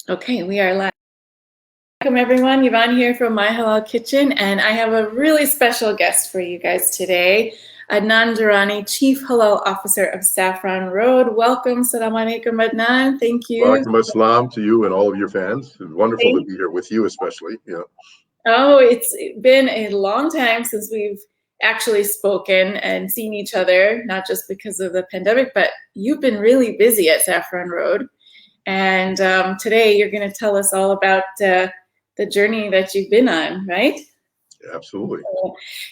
Okay, we are live. Welcome everyone, Yvonne here from My Halal Kitchen, and I have a really special guest for you guys today, Adnan Durrani, Chief Halal Officer of Saffron Road. Welcome, Salam Alaikum Adnan, thank you. Walaikum assalam to you and all of your fans. It's wonderful to be here with you especially. Yeah. Oh, it's been a long time since we've actually spoken and seen each other, not just because of the pandemic, but you've been really busy at Saffron Road. And today you're going to tell us all about the journey that you've been on, right? Absolutely.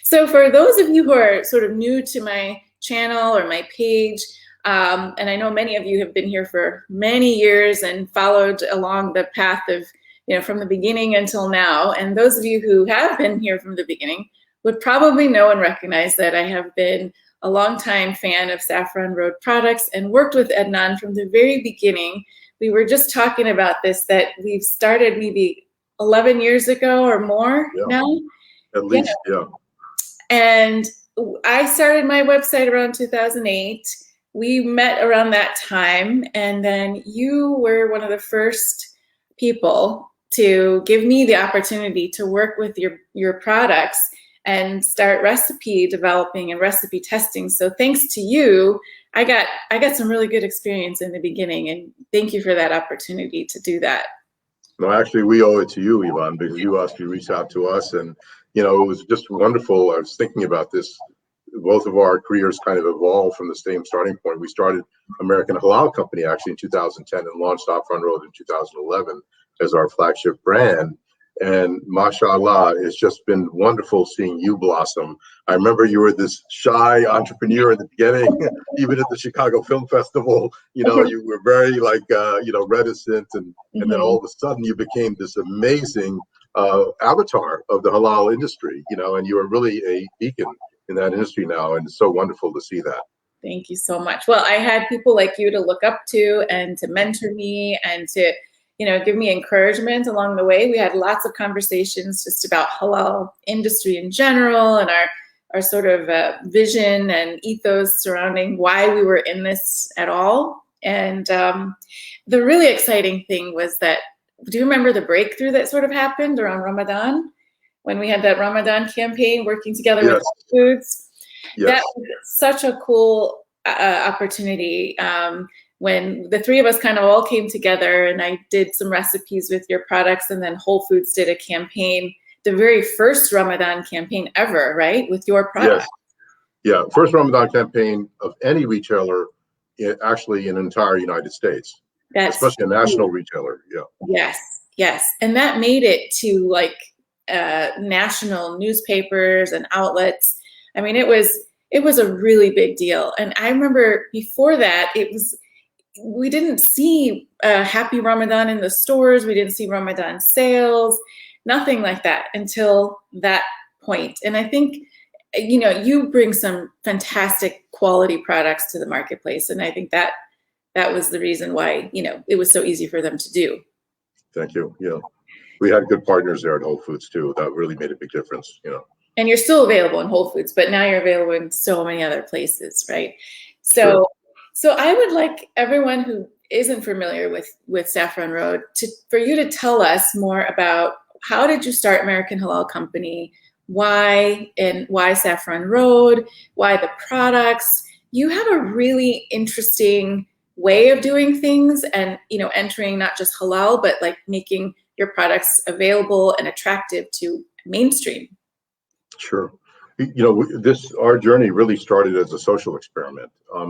So for those of you who are sort of new to my channel or my page, and I know many of you have been here for many years and followed along the path of, from the beginning until now. And those of you who have been here from the beginning would probably know and recognize that I have been a longtime fan of Saffron Road products and worked with Adnan from the very beginning. We were just talking about this, that we've started maybe 11 years ago or more now. At least, yeah. And I started my website around 2008. We met around that time, and then you were one of the first people to give me the opportunity to work with your products and start recipe developing and recipe testing. So thanks to you, I got some really good experience in the beginning, and thank you for that opportunity to do that. No, actually, we owe it to you, Yvonne, because you actually reached out to us, and it was just wonderful. I was thinking about this. Both of our careers kind of evolved from the same starting point. We started American Halal Company actually in 2010 and launched Saffron Road in 2011 as our flagship brand. And mashallah, it's just been wonderful seeing you blossom. I remember you were this shy entrepreneur in the beginning, even at the Chicago Film Festival. You were very reticent, and then all of a sudden you became this amazing avatar of the halal industry. And you are really a beacon in that industry now, and it's so wonderful to see that. Thank you so much. Well, I had people like you to look up to and to mentor me and to give me encouragement along the way. We had lots of conversations just about halal industry in general and our sort of vision and ethos surrounding why we were in this at all. And the really exciting thing was that, do you remember the breakthrough that sort of happened around Ramadan when we had that Ramadan campaign working together with Whole Foods? Yes. That was such a cool opportunity. When the three of us kind of all came together, and I did some recipes with your products, and then Whole Foods did a campaign, the very first Ramadan campaign ever, right, with your products. Yes. Yeah, first Ramadan campaign of any retailer, actually in the entire United States, especially a national retailer. Yeah. Yes, and that made it to like national newspapers and outlets. I mean, it was a really big deal. And I remember before that, we didn't see Happy Ramadan in the stores. We didn't see Ramadan sales, nothing like that until that point. And I think, you bring some fantastic quality products to the marketplace. And I think that was the reason why, it was so easy for them to do. Thank you. Yeah. We had good partners there at Whole Foods too. That really made a big difference, And you're still available in Whole Foods, but now you're available in so many other places, right? So I would like everyone who isn't familiar with Saffron Road for you to tell us more about how did you start American Halal Company, why Saffron Road, why the products. You have a really interesting way of doing things, and entering not just halal, but like making your products available and attractive to mainstream. Sure. Our journey really started as a social experiment.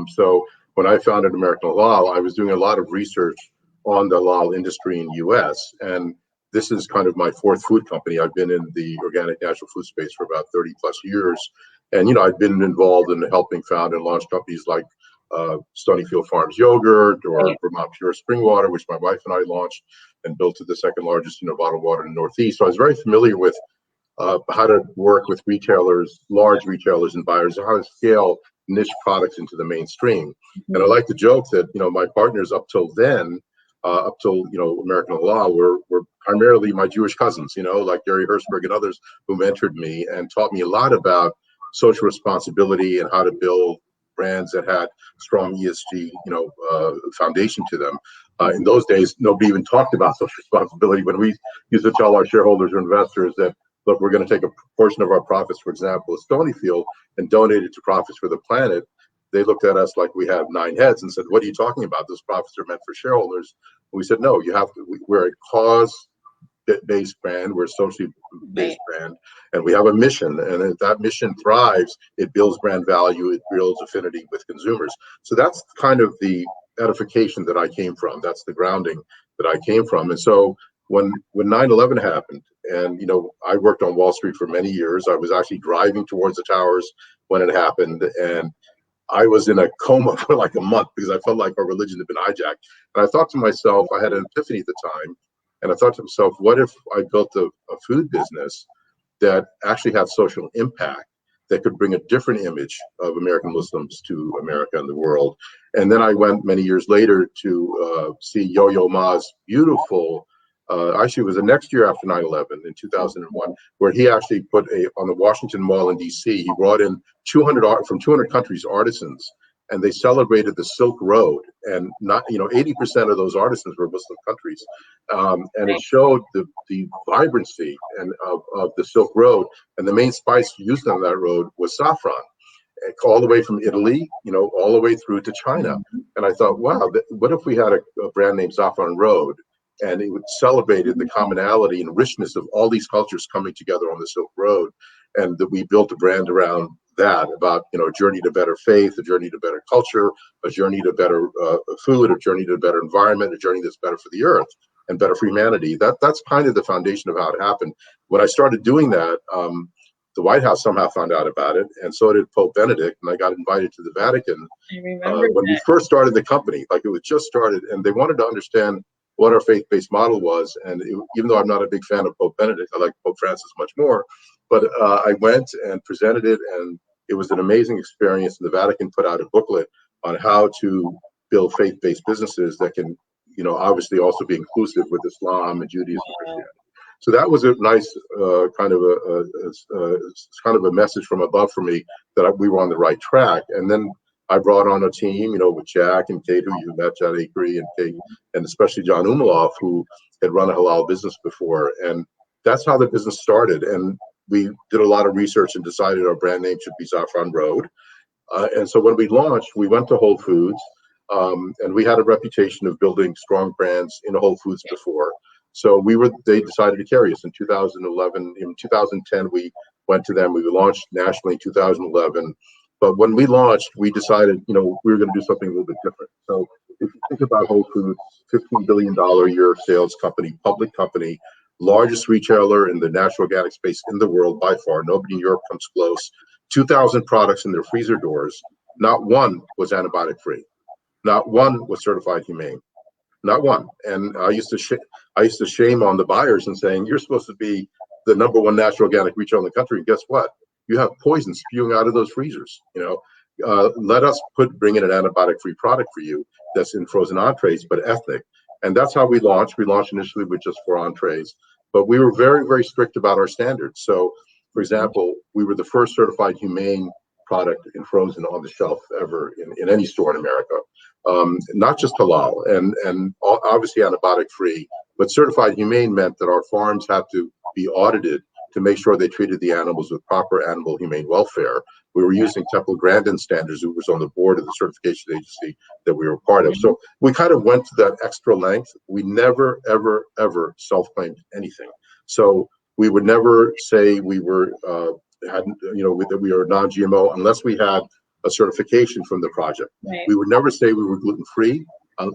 So when I founded American Halal, I was doing a lot of research on the halal industry in the US. And this is kind of my fourth food company. I've been in the organic natural food space for about 30 plus years. And, I've been involved in helping found and launch companies like Stonyfield Farms Yogurt or Vermont Pure Spring Water, which my wife and I launched and built to the second largest, bottled water in the Northeast. So I was very familiar with how to work with retailers, large retailers and buyers, how to scale niche products into the mainstream. And I like to joke that, my partners up till then, American Halal were primarily my Jewish cousins, like Gary Hertzberg and others who mentored me and taught me a lot about social responsibility and how to build brands that had strong ESG, foundation to them. In those days, nobody even talked about social responsibility. When we used to tell our shareholders or investors that, look, we're going to take a portion of our profits, for example, at Stonyfield, and donate it to Profits for the Planet, they looked at us like we have 9 heads and said, what are you talking about? Those profits are meant for shareholders. And we said, no, you have to, we're a cause-based brand, we're a socially based brand, and we have a mission. And if that mission thrives, it builds brand value, it builds affinity with consumers. So that's kind of the edification that I came from. That's the grounding that I came from. And so when 9/11 happened, and I worked on Wall Street for many years, I was actually driving towards the towers when it happened, and I was in a coma for like a month because I felt like our religion had been hijacked. And I thought to myself, I had an epiphany at the time, and I thought to myself, what if I built a food business that actually had social impact, that could bring a different image of American Muslims to America and the world? And then I went many years later to see Yo-Yo Ma's beautiful, actually it was the next year after 9/11 in 2001, where he actually put on the Washington Mall in DC, he brought in 200 from 200 countries artisans, and they celebrated the Silk Road, and 80% of those artisans were Muslim countries, and it showed the vibrancy and of the Silk Road, and the main spice used on that road was saffron, all the way from Italy, all the way through to China. And I thought, wow, what if we had a brand named Saffron Road, and it celebrated the commonality and richness of all these cultures coming together on the Silk Road, and that we built a brand around that, about a journey to better faith, a journey to better culture, a journey to better food, a journey to a better environment, a journey that's better for the earth and better for humanity. That's kind of the foundation of how it happened. When I started doing that, the White House somehow found out about it, and so did Pope Benedict, and I got invited to the Vatican when we first started the company. Like, it was just started, and they wanted to understand what our faith-based model was. And even though I'm not a big fan of Pope Benedict, I like Pope Francis much more, but I went and presented it, and it was an amazing experience. And the Vatican put out a booklet on how to build faith-based businesses that can, obviously also be inclusive with Islam and Judaism and Christianity. So that was a nice kind of a message from above for me that we were on the right track. And then I brought on a team, with Jack and Kate, who you met, Jack Akri and Kate, and especially John Umaloff, who had run a halal business before. And that's how the business started. And we did a lot of research and decided our brand name should be Saffron Road. And so when we launched, we went to Whole Foods, and we had a reputation of building strong brands in Whole Foods before. So they decided to carry us in 2011. In 2010, we went to them. We launched nationally in 2011. But when we launched, we decided, we were going to do something a little bit different. So if you think about Whole Foods, $15 billion a year sales company, public company, largest retailer in the natural organic space in the world by far. Nobody in Europe comes close. 2,000 products in their freezer doors. Not one was antibiotic free. Not one was certified humane. Not one. And I used to shame on the buyers and saying, you're supposed to be the #1 natural organic retailer in the country. And guess what? You have poison spewing out of those freezers. Let us bring in an antibiotic-free product for you that's in frozen entrees, but ethnic. And that's how we launched. We launched initially with just 4 entrees, but we were very, very strict about our standards. So, for example, we were the first certified humane product in frozen on the shelf ever in any store in America. Not just halal and obviously antibiotic-free, but certified humane meant that our farms had to be audited to make sure they treated the animals with proper animal humane welfare. We were using Temple Grandin standards, who was on the board of the certification agency that we were part of. So we kind of went to that extra length. We never, ever, ever self-claimed anything. So we would never say we were, that we were non-GMO unless we had a certification from the project. Right. We would never say we were gluten-free,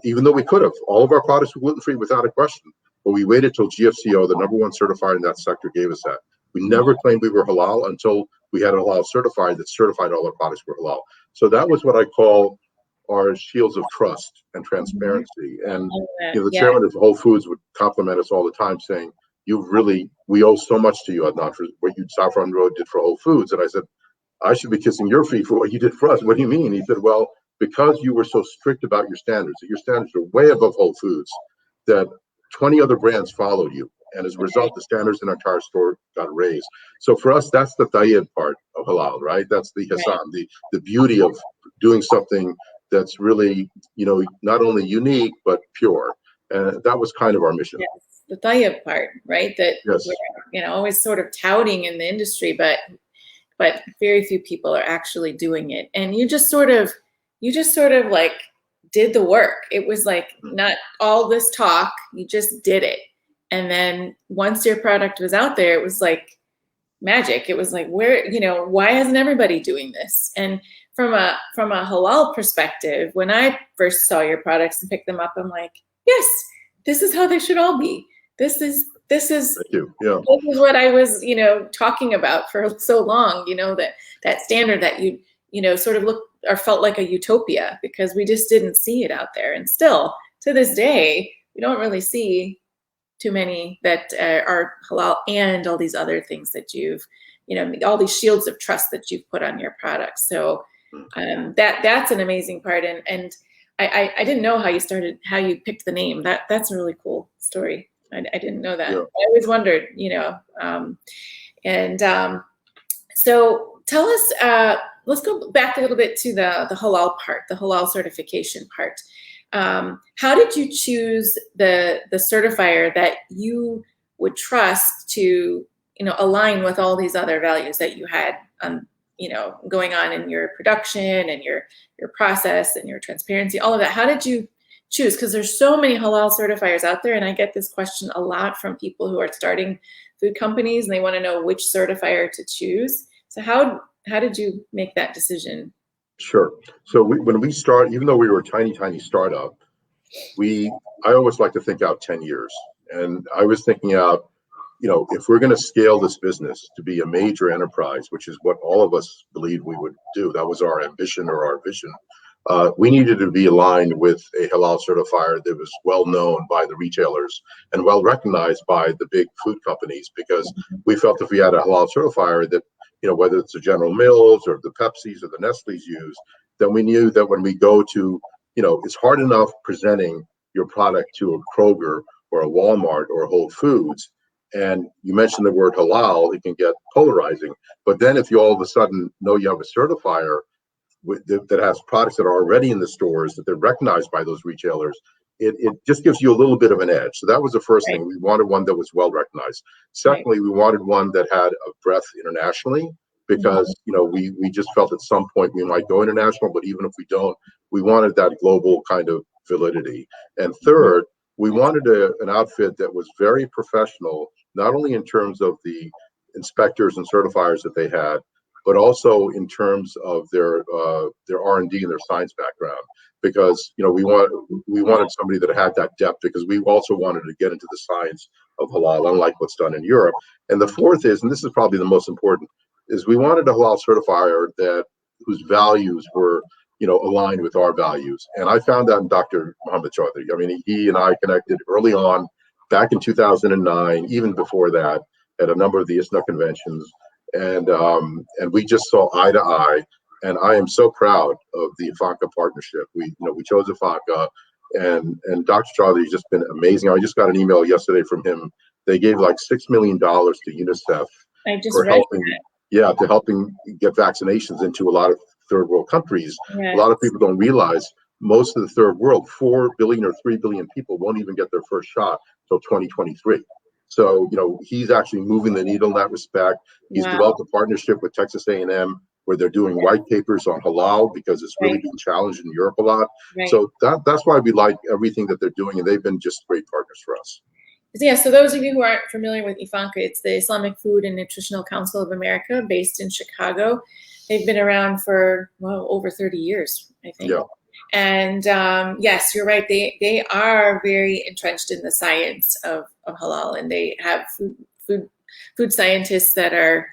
even though we could have. All of our products were gluten-free without a question. But we waited till GFCO, the #1 certifier in that sector, gave us that. We never claimed we were halal until we had a halal certified that certified all our products were halal. So that was what I call our shields of trust and transparency. And the chairman of Whole Foods would compliment us all the time, saying, we owe so much to you, Adnan, for what Saffron Road did for Whole Foods. And I said, I should be kissing your feet for what you did for us. What do you mean? He said, well, because you were so strict about your standards, that your standards are way above Whole Foods, that 20 other brands followed you. And as a result, the standards in our entire store got raised. So for us, that's the tayyib part of halal, right? That's the hasan, the beauty of doing something that's really, not only unique, but pure. And that was kind of our mission. Yes, the tayyib part, right? That Yes. we're, always sort of touting in the industry, but very few people are actually doing it. And you just sort of like did the work. It was like not all this talk, you just did it. And then once your product was out there, it was like magic. It was like, where, why isn't everybody doing this? And from a halal perspective, when I first saw your products and picked them up, I'm like, yes, this is how they should all be. This is Thank you. Yeah. this is what I was, talking about for so long, that standard that sort of looked or felt like a utopia, because we just didn't see it out there. And still to this day, we don't really see too many that are halal, and all these other things that you've, all these shields of trust that you've put on your products. So that's an amazing part. And I didn't know how you picked the name. That's a really cool story. I didn't know that. Yeah. I always wondered, so tell us, let's go back a little bit to the halal part, the halal certification part. How did you choose the certifier that you would trust to, align with all these other values that you had, going on in your production and your process and your transparency, all of that? How did you choose? Because there's so many halal certifiers out there, and I get this question a lot from people who are starting food companies, and they want to know which certifier to choose. So how did you make that decision? Sure. So when we start, even though we were a tiny startup, I always like to think out 10 years. And I was thinking out, if we're going to scale this business to be a major enterprise, which is what all of us believed we would do, that was our ambition or our vision. We needed to be aligned with a halal certifier that was well known by the retailers and well recognized by the big food companies, because we felt if we had a halal certifier that, whether it's the General Mills or the Pepsis or the Nestle's use, then we knew that when we go to, it's hard enough presenting your product to a Kroger or a Walmart or a Whole Foods. And you mentioned the word halal, it can get polarizing. But then if you all of a sudden know you have a certifier that has products that are already in the stores, that they're recognized by those retailers, it just gives you a little bit of an edge. So that was the first thing. We wanted one that was well recognized. Secondly, we wanted one that had a breadth internationally, because we just felt at some point we might go international, but even if we don't, we wanted that global kind of validity. And third, we wanted an outfit that was very professional, not only in terms of the inspectors and certifiers that they had, but also in terms of their R&D and their science background, because we wanted somebody that had that depth, because we also wanted to get into the science of halal, unlike what's done in Europe. And the fourth is, and this is probably the most important, is we wanted a halal certifier whose values were aligned with our values. And I found that in Dr. Mohammed Chaudhry. I mean, he and I connected early on, back in 2009, even before that, at a number of the ISNA conventions. And we just saw eye to eye. And I am so proud of the Ifanka partnership. We chose Ifanka, and Dr. Chaudhry has just been amazing. I just got an email yesterday from him. They gave like $6 million to UNICEF for helping get vaccinations into a lot of third world countries. Yes. A lot of people don't realize most of the third world, 4 billion or 3 billion people, won't even get their first shot until 2023. So, he's actually moving the needle in that respect. He's developed a partnership with Texas A&M where they're doing white papers on halal, because it's really been challenged in Europe a lot. Right. So that's why we like everything that they're doing, and they've been just great partners for us. Yeah, so those of you who aren't familiar with Ifanka, it's the Islamic Food and Nutritional Council of America, based in Chicago. They've been around for, over 30 years, I think. Yeah. And yes, you're right. They are very entrenched in the science of halal, and they have food scientists that are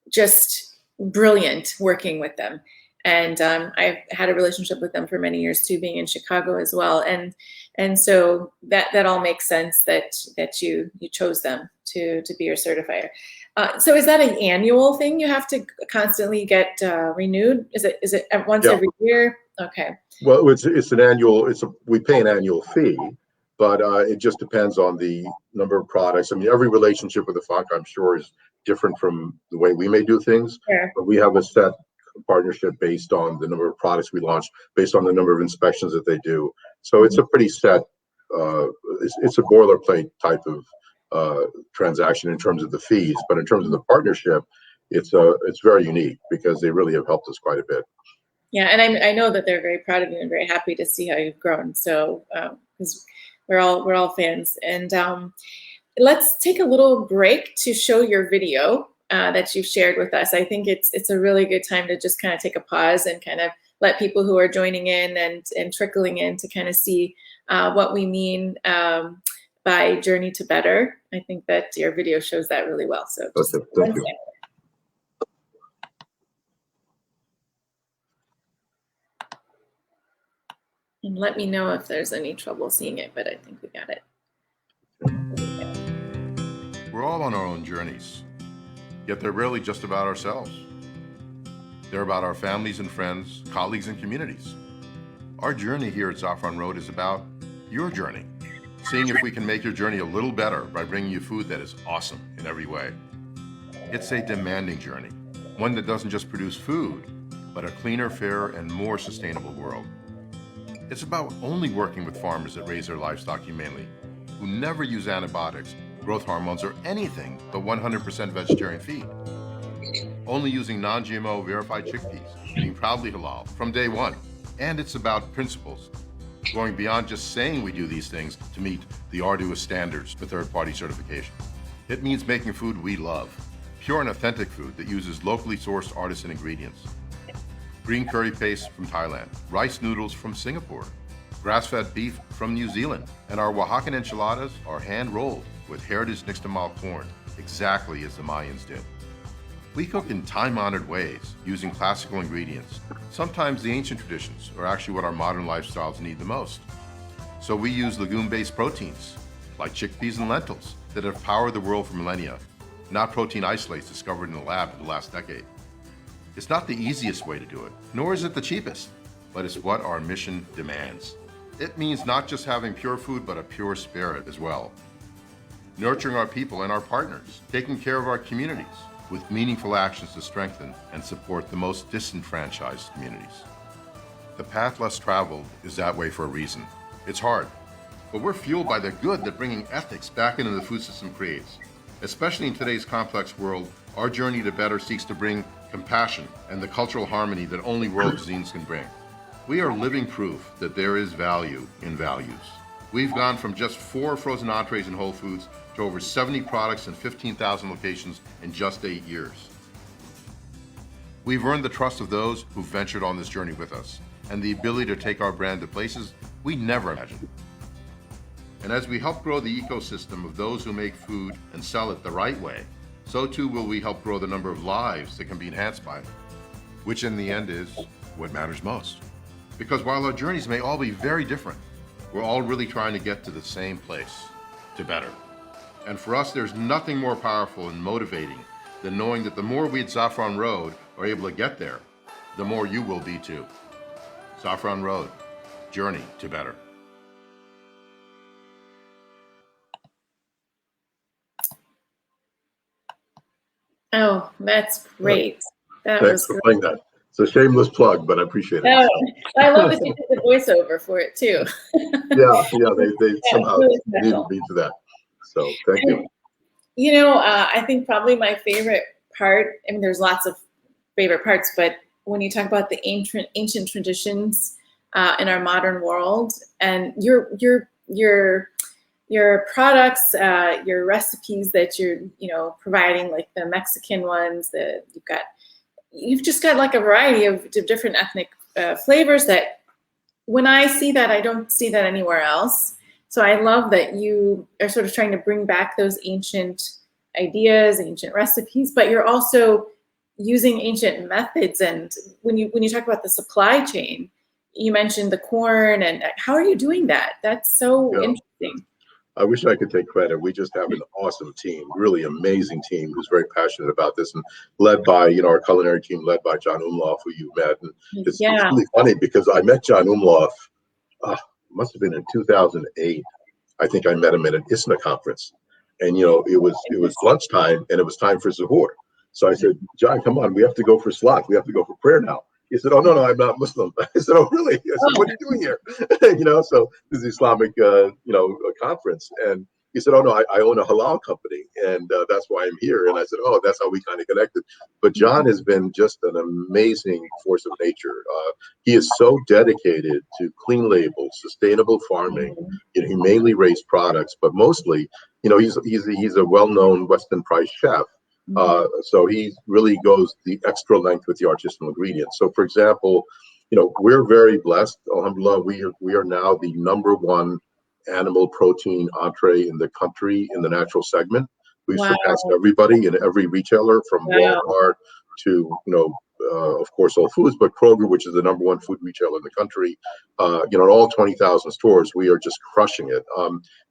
just brilliant working with them. And I've had a relationship with them for many years too, being in Chicago as well. And so that all makes sense that you chose them to be your certifier. So is that an annual thing? You have to constantly get renewed? Is it once every year? Okay. Well, it's an annual. We pay an annual fee, but it just depends on the number of products. I mean, every relationship with Ifanka, I'm sure, is different from the way we may do things. Sure. But we have a set partnership based on the number of products we launch, based on the number of inspections that they do. So it's a pretty set, it's a boilerplate type of transaction in terms of the fees, but in terms of the partnership, it's very unique because they really have helped us quite a bit. Yeah, and I know that they're very proud of you and very happy to see how you've grown. So because we're all fans. And let's take a little break to show your video that you've shared with us. I think it's a really good time to just kind of take a pause and kind of let people who are joining in and trickling in to kind of see what we mean by Journey to Better. I think that your video shows that really well. So just Thank you. And let me know if there's any trouble seeing it, but I think we got it. We're all on our own journeys, yet they're rarely just about ourselves. They're about our families and friends, colleagues and communities. Our journey here at Zafran Road is about your journey, seeing if we can make your journey a little better by bringing you food that is awesome in every way. It's a demanding journey, one that doesn't just produce food, but a cleaner, fairer, and more sustainable world. It's about only working with farmers that raise their livestock humanely, who never use antibiotics, growth hormones, or anything but 100% vegetarian feed. Only using non-GMO verified chickpeas, being proudly halal from day one. And it's about principles, going beyond just saying we do these things to meet the arduous standards for third-party certification. It means making food we love, pure and authentic food that uses locally sourced artisan ingredients. Green curry paste from Thailand, rice noodles from Singapore, grass-fed beef from New Zealand, and our Oaxacan enchiladas are hand-rolled with heritage nixtamal corn, exactly as the Mayans did. We cook in time-honored ways, using classical ingredients. Sometimes the ancient traditions are actually what our modern lifestyles need the most. So we use legume-based proteins, like chickpeas and lentils, that have powered the world for millennia, not protein isolates discovered in the lab in the last decade. It's not the easiest way to do it, nor is it the cheapest, but it's what our mission demands. It means not just having pure food, but a pure spirit as well. Nurturing our people and our partners, taking care of our communities with meaningful actions to strengthen and support the most disenfranchised communities. The path less traveled is that way for a reason. It's hard, but we're fueled by the good that bringing ethics back into the food system creates. Especially in today's complex world, our journey to better seeks to bring compassion and the cultural harmony that only world cuisines can bring. We are living proof that there is value in values. We've gone from just 4 frozen entrees in Whole Foods to over 70 products and 15,000 locations in just 8 years. We've earned the trust of those who ventured on this journey with us and the ability to take our brand to places we never imagined. And as we help grow the ecosystem of those who make food and sell it the right way, so too will we help grow the number of lives that can be enhanced by it, which in the end is what matters most. Because while our journeys may all be very different, we're all really trying to get to the same place, to better. And for us, there's nothing more powerful and motivating than knowing that the more we at Zafran Road are able to get there, the more you will be too. Zafran Road, Journey to Better. Oh, that's great. Thanks for playing that. It's a shameless plug, but I appreciate it. Oh, I love that you did the voiceover for it too. They somehow needed me to that. So thank you. You know, I think probably my favorite part, I mean, there's lots of favorite parts, but when you talk about the ancient traditions in our modern world and your products, your recipes that you're providing, like the Mexican ones, you've just got like a variety of different ethnic flavors that when I see that, I don't see that anywhere else. So I love that you are sort of trying to bring back those ancient ideas, ancient recipes, but you're also using ancient methods. And when you talk about the supply chain, you mentioned the corn, and how are you doing that? That's so interesting. I wish I could take credit. We just have an awesome team, really amazing team who's very passionate about this, and led by, our culinary team led by John Umlauf, who you met. And it's really funny because I met John Umlauf, must have been in 2008. I think I met him at an ISNA conference, and it was lunchtime and it was time for Zuhur. So I said, John, come on, we have to go for salat. We have to go for prayer now. He said, oh, no, I'm not Muslim. I said, oh, really? I said, what are you doing here? So this is Islamic, conference. And he said, oh, no, I own a halal company, and that's why I'm here. And I said, oh, that's how we kind of connected. But John has been just an amazing force of nature. He is so dedicated to clean labels, sustainable farming, humanely raised products, but mostly, he's a well-known Weston Price chef. So he really goes the extra length with the artisanal ingredients. So, for example, we're very blessed. Alhamdulillah, we are now the #1 animal protein entree in the country in the natural segment. We've surpassed everybody in every retailer from Walmart to, of course, Whole Foods, but Kroger, which is the #1 food retailer in the country. In all 20,000 stores, we are just crushing it.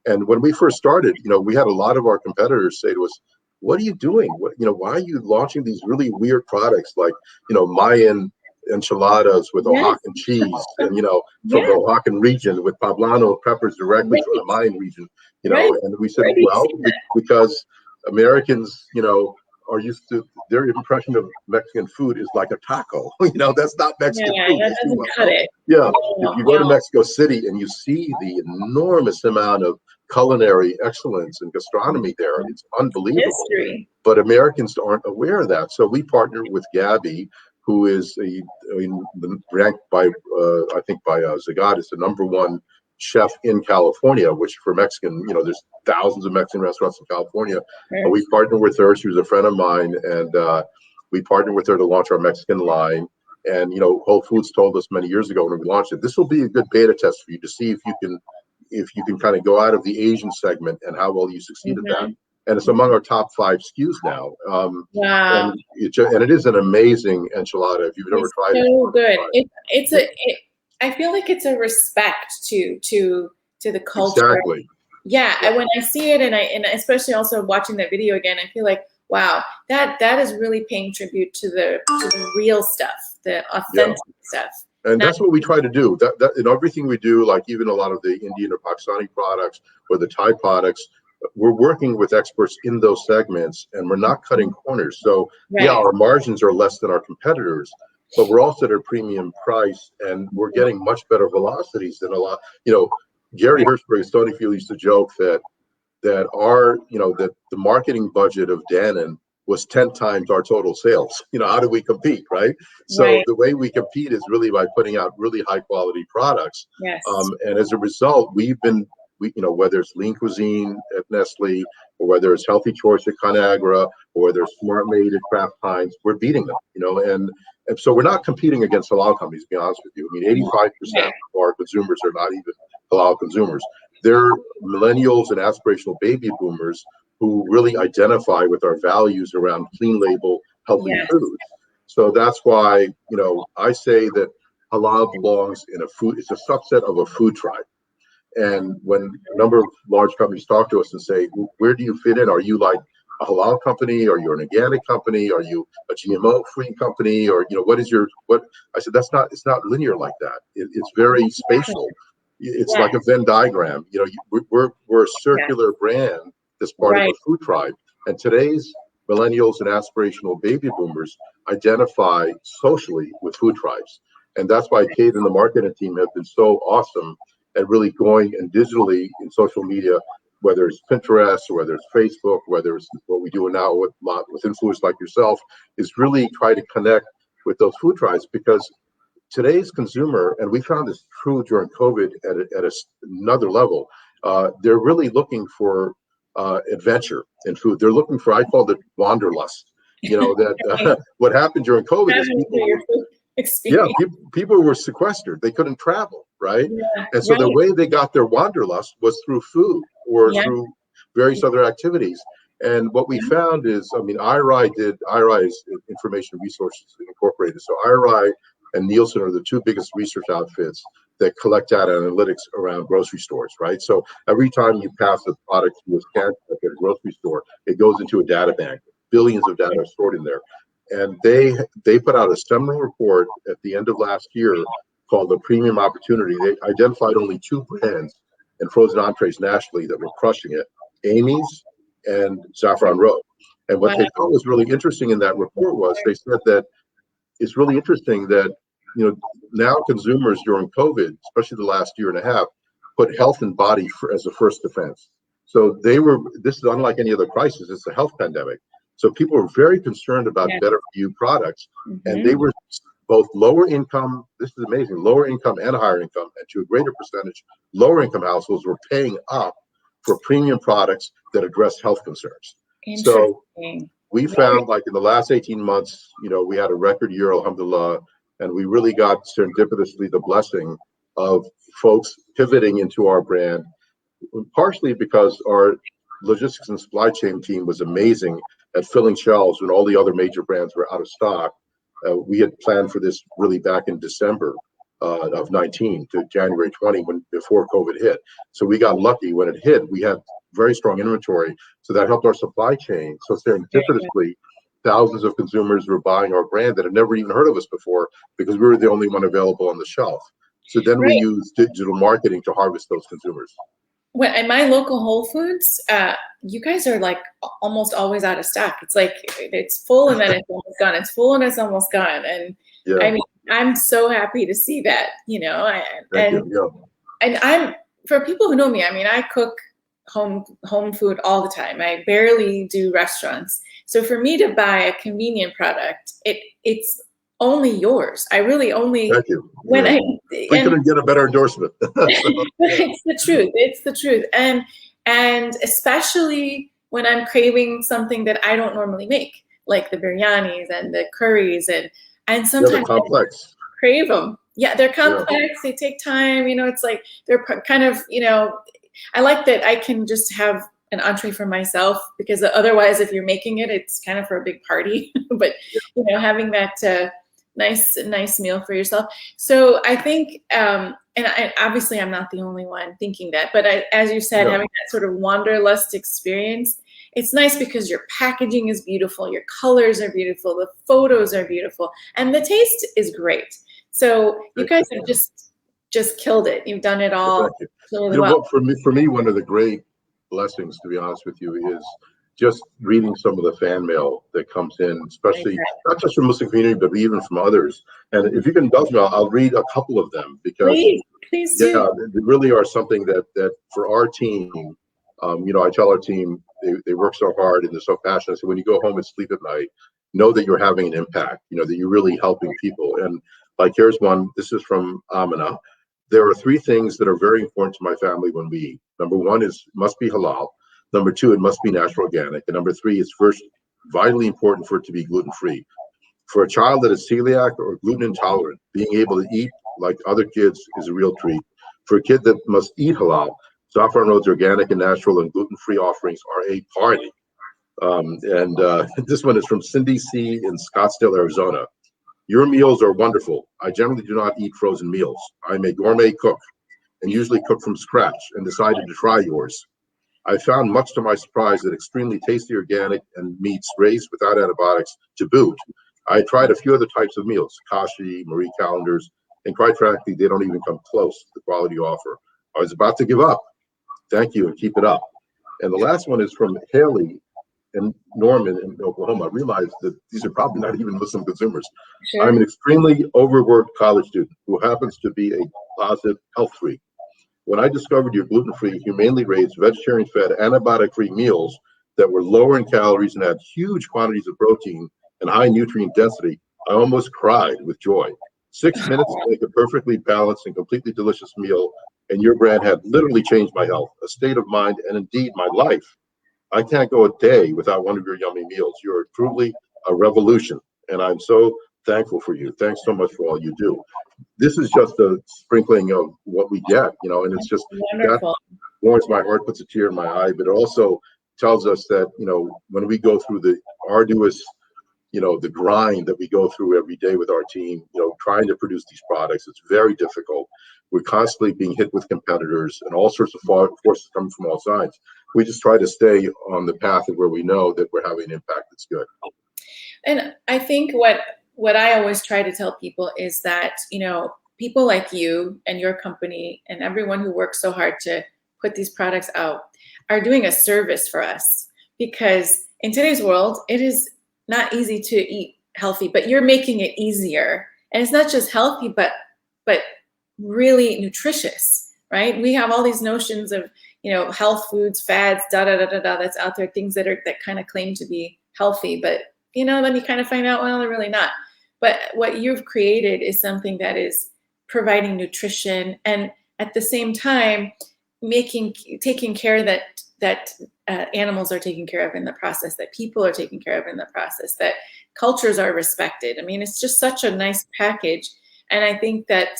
And when we first started, we had a lot of our competitors say to us, what are you doing? Why are you launching these really weird products like, Mayan enchiladas with Oaxacan cheese and, from the Oaxacan region with poblano peppers directly from the Mayan region, and we said, well, because Americans, are used to, their impression of Mexican food is like a taco. That's not Mexican food. That doesn't cut it. Yeah, if you go to Mexico City and you see the enormous amount of culinary excellence and gastronomy there, it's unbelievable. History. But Americans aren't aware of that. So we partnered with Gabby, who is ranked by I think by Zagat is the #1 chef in California, which for Mexican, there's thousands of Mexican restaurants in California. Right. We partnered with her. She was a friend of mine, and we partnered with her to launch our Mexican line. And Whole Foods told us many years ago when we launched it, this will be a good beta test for you to see if you can kind of go out of the Asian segment and how well you succeed at that. And it's among our top 5 SKUs now. Wow! And it is an amazing enchilada. If you've never tried it, so good. I feel like it's a respect to the culture. Exactly. Yeah, and when I see it, and especially also watching that video again, I feel like, wow, that is really paying tribute to the real stuff, the authentic stuff. And that's what we try to do. That in everything we do, like even a lot of the Indian or Pakistani products or the Thai products, we're working with experts in those segments, and we're not cutting corners. So our margins are less than our competitors, but we're also at a premium price, and we're getting much better velocities than a lot. Gary Hirschberg of Stonyfield used to joke that the marketing budget of Dannon was 10 times our total sales. How do we compete, right? So the way we compete is really by putting out really high quality products. Yes. And as a result, whether it's Lean Cuisine at Nestle, or whether it's Healthy Choice at Conagra, or whether it's Smart Made at Kraft Heinz, we're beating them. And so we're not competing against halal companies, to be honest with you. 85% of our consumers are not even halal consumers. They're millennials and aspirational baby boomers who really identify with our values around clean label, healthy foods. So that's why, I say that halal belongs in it's a subset of a food tribe. And when a number of large companies talk to us and say, where do you fit in? Are you like a halal company? Are you an organic company? Are you a GMO-free company? Or, what is what? I said, it's not linear like that. It's very spatial. It's like a Venn diagram. We're a circular brand that's part of a food tribe. And today's millennials and aspirational baby boomers identify socially with food tribes. And that's why Kate and the marketing team have been so awesome at really going and digitally in social media, whether it's Pinterest or whether it's Facebook, whether it's what we do now with influencers like yourself, is really try to connect with those food tribes, because today's consumer, and we found this true during COVID at another level, they're really looking for adventure in food. They're looking for, I call it wanderlust. What happened during COVID is people were sequestered. They couldn't travel, right? And so the way they got their wanderlust was through food or through various other activities. And what we found is, IRI is Information Resources Incorporated. So IRI and Nielsen are the 2 biggest research outfits that collect data analytics around grocery stores, right? So every time you pass a product through a scan at a grocery store, it goes into a data bank. Billions of data are stored in there. And they put out a seminal report at the end of last year called The Premium Opportunity. They identified only 2 brands in frozen entrees nationally that were crushing it, Amy's and Saffron Road. And what they thought was really interesting in that report was they said that it's really interesting that, now consumers during COVID, especially the last year and a half, put health and body as a first defense. So this is unlike any other crisis, it's a health pandemic. So people were very concerned about better for you products. And they were both lower income, this is amazing, lower income and higher income, and to a greater percentage, lower income households were paying up for premium products that address health concerns. So we found, like, in the last 18 months, we had a record year, alhamdulillah, and we really got serendipitously the blessing of folks pivoting into our brand, partially because our logistics and supply chain team was amazing at filling shelves when all the other major brands were out of stock. We had planned for this really back in December of 19 to January 20, before COVID hit. So we got lucky when it hit. We had very strong inventory, so that helped our supply chain. So serendipitously, thousands of consumers were buying our brand that had never even heard of us before because we were the only one available on the shelf. So then we used digital marketing to harvest those consumers. Well, at my local Whole Foods, you guys are like almost always out of stock. It's like it's full and then it's almost gone. It's full and it's almost gone. And I mean, I'm so happy to see that, and I'm, for people who know me, I mean, I cook home food all the time. I barely do restaurants. So for me to buy a convenient product, it's only yours. I really only when we couldn't get a better endorsement. It's the truth. It's the truth. And especially when I'm craving something that I don't normally make, like the biryanis and the curries, and sometimes complex. I crave them. Yeah, they're complex. They take time. It's like they're kind of, I like that I can just have an entree for myself, because otherwise, if you're making it, it's kind of for a big party. But having that nice meal for yourself. So I think, and obviously I'm not the only one thinking that, but as you said, having that sort of wanderlust experience, it's nice because your packaging is beautiful, your colors are beautiful, the photos are beautiful, and the taste is great. So you guys have just killed it. You've done it all really well. For me, one of the great blessings, to be honest with you, is just reading some of the fan mail that comes in, especially not just from the Muslim community, but even from others. And if you can indulge me, I'll read a couple of them, because please do. They really are something that for our team, I tell our team, they work so hard and they're so passionate. So when you go home and sleep at night, know that you're having an impact, that you're really helping people. And like, here's one, this is from Amina. There are 3 things that are very important to my family when we eat. Number 1 is must be halal. Number 2, it must be natural organic. And number 3 is first vitally important for it to be gluten-free. For a child that is celiac or gluten intolerant, being able to eat like other kids is a real treat. For a kid that must eat halal, Saffron Road's organic and natural and gluten-free offerings are a party. This one is from Cindy C. in Scottsdale, Arizona. Your meals are wonderful. I generally do not eat frozen meals. I'm a gourmet cook and usually cook from scratch, and decided to try yours. I found, much to my surprise, that extremely tasty organic and meats raised without antibiotics to boot. I tried a few other types of meals, Kashi, Marie Callender's, and quite frankly, they don't even come close to the quality you offer. I was about to give up. Thank you, and keep it up. And the last one is from Haley and Norman in Oklahoma. I realized that these are probably not even Muslim consumers. Sure. I'm an extremely overworked college student who happens to be a closet health freak. When I discovered your gluten-free, humanely raised, vegetarian-fed, antibiotic-free meals that were lower in calories and had huge quantities of protein and high nutrient density, I almost cried with joy. 6 minutes to make a perfectly balanced and completely delicious meal, and your brand had literally changed my health, a state of mind, and indeed my life. I can't go a day without one of your yummy meals. You're truly a revolution, and I'm so thankful for you. Thanks so much for all you do. This is just a sprinkling of what we get, and it's just wonderful. That warms my heart, puts a tear in my eye, but it also tells us that, when we go through the arduous, the grind that we go through every day with our team, trying to produce these products, it's very difficult. We're constantly being hit with competitors and all sorts of forces coming from all sides. We just try to stay on the path of where we know that we're having an impact that's good. And I think what I always try to tell people is that, people like you and your company and everyone who works so hard to put these products out are doing a service for us, because in today's world, it is not easy to eat healthy, but you're making it easier. And it's not just healthy, but really nutritious, right? We have all these notions of, health foods, fads, that's out there, things that kind of claim to be healthy, but then you kind of find out, well, they're really not. But what you've created is something that is providing nutrition and at the same time taking care that animals are taken care of in the process, that people are taken care of in the process, that cultures are respected. I mean, it's just such a nice package. And I think that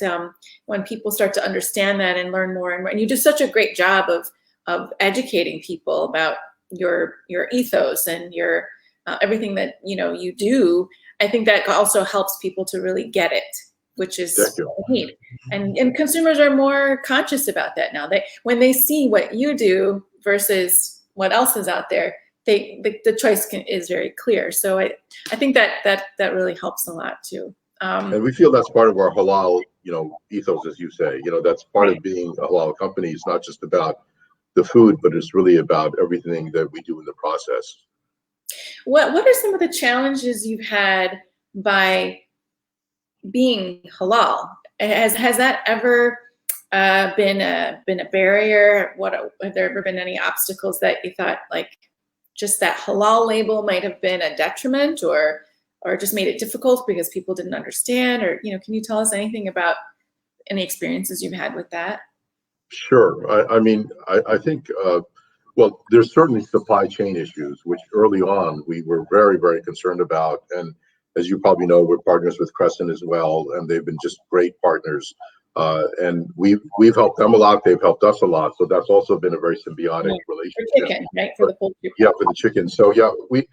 when people start to understand that and learn more, and you do such a great job of educating people about your ethos and your everything that you do, I think that also helps people to really get it, which is neat. And consumers are more conscious about that now. When they see what you do versus what else is out there, the choice is very clear. So I think that really helps a lot too. And we feel that's part of our halal, ethos, as you say. That's part of being a halal company. It's not just about the food, but it's really about everything that we do in the process. What are some of the challenges you've had by being halal? Has that ever been a barrier? Have there ever been any obstacles that you thought, like, just that halal label might have been a detriment, or just made it difficult because people didn't understand? Or can you tell us anything about any experiences you've had with that? Sure. I think well, there's certainly supply chain issues, which early on we were very, very concerned about. And as you probably know, we're partners with Crescent as well, and they've been just great partners. And we've helped them a lot. They've helped us a lot. So that's also been a very symbiotic relationship. For chicken, right? For the poultry. Yeah, for the chicken. So yeah, we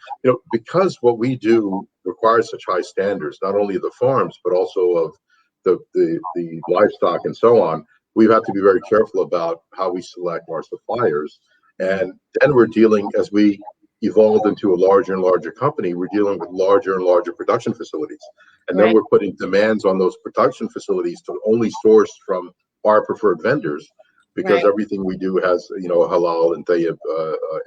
because what we do requires such high standards, not only of the farms but also of the livestock and so on. We've had to be very careful about how we select our suppliers. And then we're dealing, as we evolved into a larger and larger company, we're dealing with larger and larger production facilities. And then we're putting demands on those production facilities to only source from our preferred vendors, because everything we do has, a halal and tayyib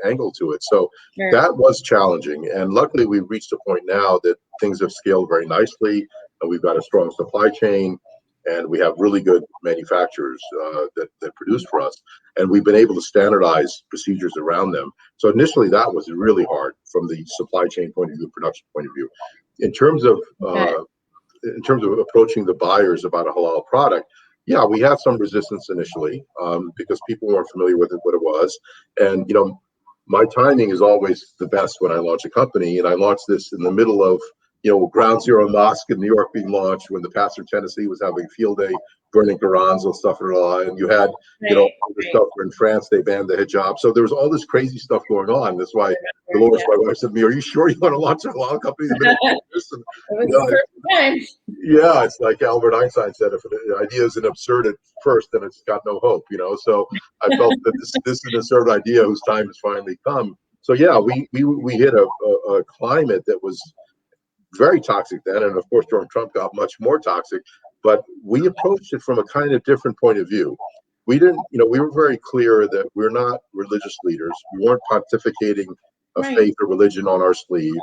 angle to it. So that was challenging. And luckily we've reached a point now that things have scaled very nicely, and we've got a strong supply chain. And we have really good manufacturers that produce for us, and we've been able to standardize procedures around them. So initially, that was really hard from the supply chain point of view, production point of view. In terms of approaching the buyers about a halal product, yeah, we had some resistance initially because people weren't familiar with what it was. And my timing is always the best when I launch a company, and I launched this in the middle of Ground Zero Mosque in New York being launched, when the pastor of Tennessee was having a field day, burning Qurans and stuff, and you had, other stuff where in France they banned the hijab. So there was all this crazy stuff going on. That's why Dolores, my wife, said to me, "Are you sure you want to launch a halal company in the middle of this?" And, it was the first time. Yeah, it's like Albert Einstein said, if an idea is an absurd at first, then it's got no hope, So I felt that this is an absurd idea whose time has finally come. So yeah, we hit a climate that was very toxic then, and of course during Trump got much more toxic, but we approached it from a kind of different point of view. We didn't, we were very clear that we're not religious leaders. We weren't pontificating a faith or religion on our sleeve.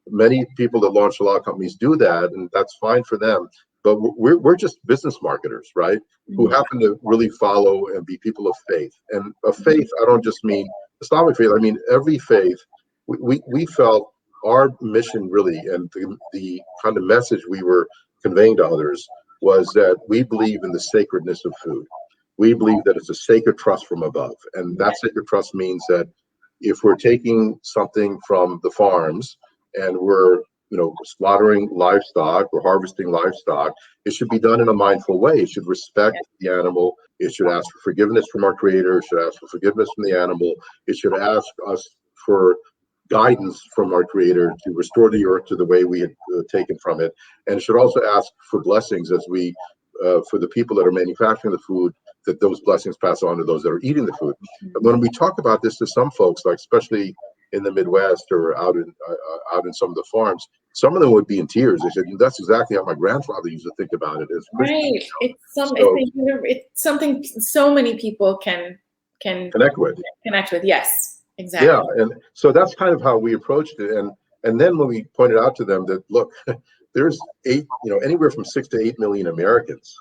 Many people that launch halal companies do that, and that's fine for them, but we're just business marketers, right? Who happen to really follow and be people of faith. And a faith, I don't just mean Islamic faith, I mean every faith. We felt our mission really, and the kind of message we were conveying to others, was that we believe in the sacredness of food. We believe that it's a sacred trust from above. And that sacred trust means that if we're taking something from the farms and we're slaughtering livestock or harvesting livestock, it should be done in a mindful way. It should respect the animal. It should ask for forgiveness from our creator. It should ask for forgiveness from the animal. It should ask us for guidance from our creator to restore the earth to the way we had taken from it. And it should also ask for blessings as we, for the people that are manufacturing the food, that those blessings pass on to those that are eating the food. And when we talk about this to some folks, like especially in the Midwest or out in some of the farms, some of them would be in tears. They said, "That's exactly how my grandfather used to think about it." It's something so many people can connect with. Yes. Exactly. Yeah, and so that's kind of how we approached it. And then when we pointed out to them that, look, there's anywhere from 6 to 8 million Americans